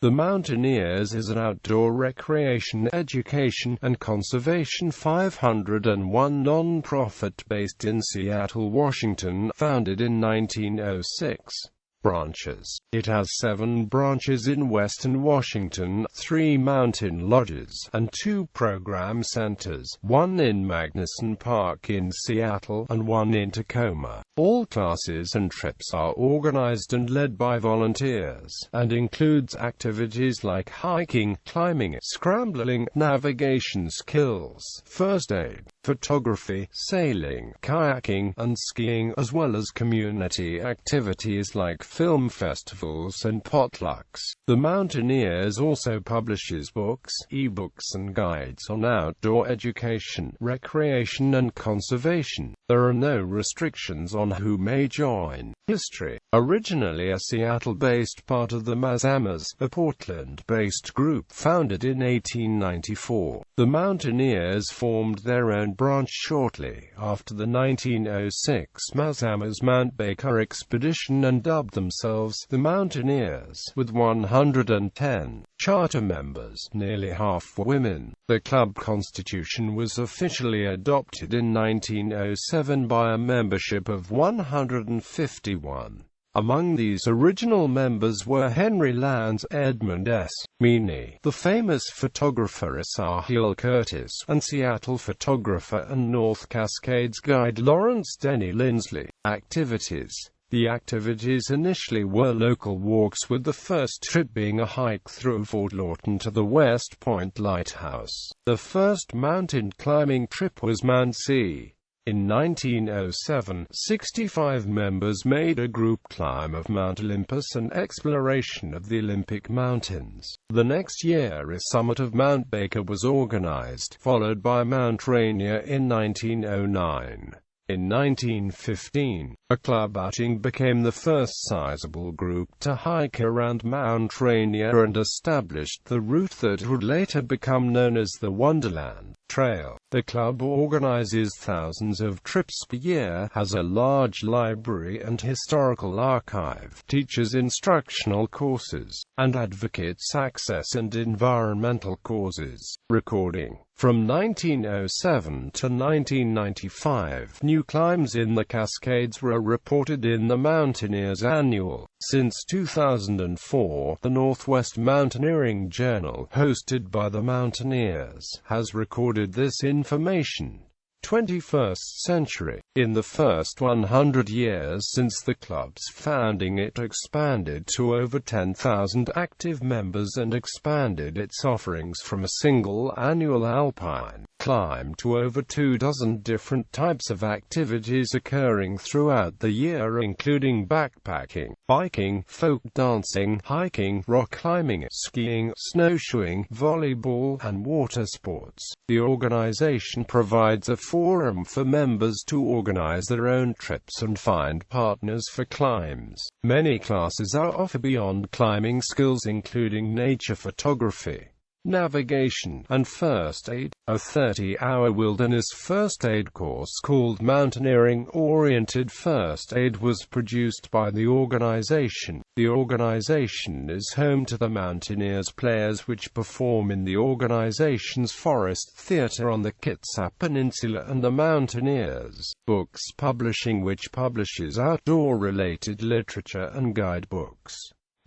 The Mountaineers is an outdoor recreation, education, and conservation 501 non-profit based in Seattle, Washington, founded in 1906. Branches. It has 7 branches in western Washington, 3 mountain lodges, and 2 program centers, one in Magnuson Park in Seattle, and one in Tacoma. All classes and trips are organized and led by volunteers, and includes activities like hiking, climbing, scrambling, navigation skills, first aid, photography, sailing, kayaking, and skiing, as well as community activities like film festivals and potlucks. The Mountaineers also publishes books, ebooks, and guides on outdoor education, recreation, and conservation. There are no restrictions on who may join. History. Originally a Seattle-based part of the Mazamas, a Portland-based group founded in 1894, the Mountaineers formed their own branch shortly after the 1906 Mazamas Mount Baker expedition and dubbed themselves the Mountaineers, with 110 charter members, nearly half were women. The club constitution was officially adopted in 1907 by a membership of 151. Among these original members were Henry Lands, Edmund S. Meany, the famous photographer Asahel Curtis, and Seattle photographer and North Cascades guide Lawrence Denny Lindsley. Activities. The activities initially were local walks, with the first trip being a hike through Fort Lawton to the West Point Lighthouse. The first mountain climbing trip was Mount C. In 1907, 65 members made a group climb of Mount Olympus and exploration of the Olympic Mountains. The next year a summit of Mount Baker was organized, followed by Mount Rainier in 1909. In 1915, a club outing became the first sizable group to hike around Mount Rainier and established the route that would later become known as the Wonderland Trail. The club organizes thousands of trips per year, has a large library and historical archive, teaches instructional courses, and advocates access and environmental causes. Recording. From 1907 to 1995, new climbs in the Cascades were reported in the Mountaineers Annual. Since 2004, the Northwest Mountaineering Journal, hosted by the Mountaineers, has recorded this information. 21st century. In the first 100 years since the club's founding, it expanded to over 10,000 active members and expanded its offerings from a single annual alpine climb to over 24 different types of activities occurring throughout the year, including backpacking, biking, folk dancing, hiking, rock climbing, skiing, snowshoeing, volleyball, and water sports. The organization provides a forum for members to organize their own trips and find partners for climbs. Many classes are offered beyond climbing skills, including nature photography, navigation, and first aid. A 30-hour wilderness first aid course called Mountaineering-Oriented First Aid was produced by the organization. The organization is home to the Mountaineers players, which perform in the organization's Forest Theater on the Kitsap Peninsula, and the Mountaineers Books Publishing, which publishes outdoor-related literature and guidebooks.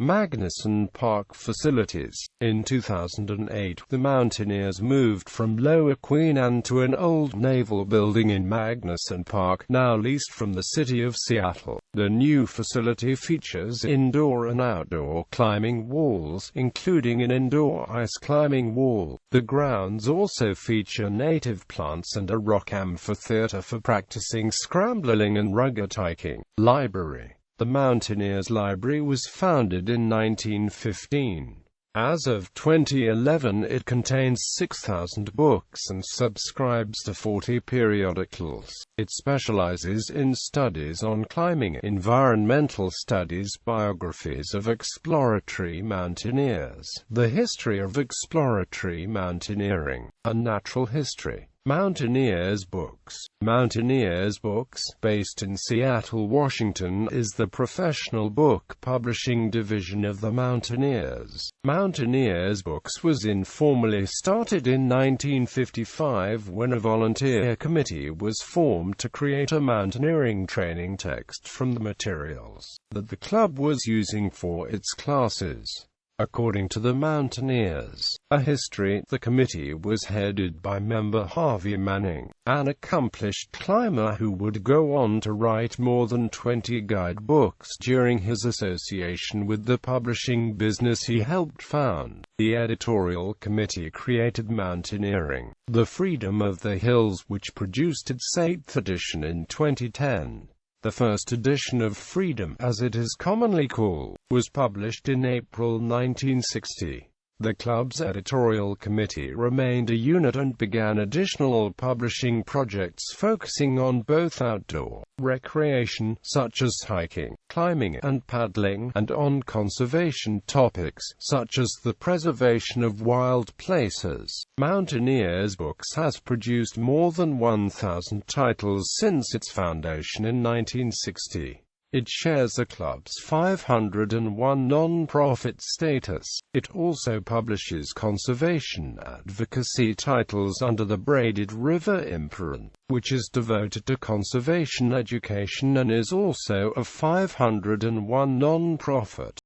Magnuson Park facilities. In 2008, the Mountaineers moved from Lower Queen Anne to an old naval building in Magnuson Park, now leased from the city of Seattle. The new facility features indoor and outdoor climbing walls, including an indoor ice climbing wall. The grounds also feature native plants and a rock amphitheater for practicing scrambling and rugged hiking. Library. The Mountaineers Library was founded in 1915. As of 2011, it contains 6,000 books and subscribes to 40 periodicals. It specializes in studies on climbing, environmental studies, biographies of exploratory mountaineers, the history of exploratory mountaineering, and natural history. Mountaineers Books. Mountaineers Books, based in Seattle, Washington, is the professional book publishing division of the Mountaineers. Mountaineers Books was informally started in 1955 when a volunteer committee was formed to create a mountaineering training text from the materials that the club was using for its classes. According to the Mountaineers, a history, the committee was headed by member Harvey Manning, an accomplished climber who would go on to write more than 20 guidebooks during his association with the publishing business he helped found. The editorial committee created Mountaineering, The Freedom of the Hills, which produced its 8th edition in 2010. The first edition of Freedom, as it is commonly called, was published in April 1960. The club's editorial committee remained a unit and began additional publishing projects focusing on both outdoor recreation, such as hiking, climbing, and paddling, and on conservation topics, such as the preservation of wild places. Mountaineers Books has produced more than 1,000 titles since its foundation in 1960. It shares the club's 501 non-profit status. It also publishes conservation advocacy titles under the Braided River imprint, which is devoted to conservation education and is also a 501 non-profit.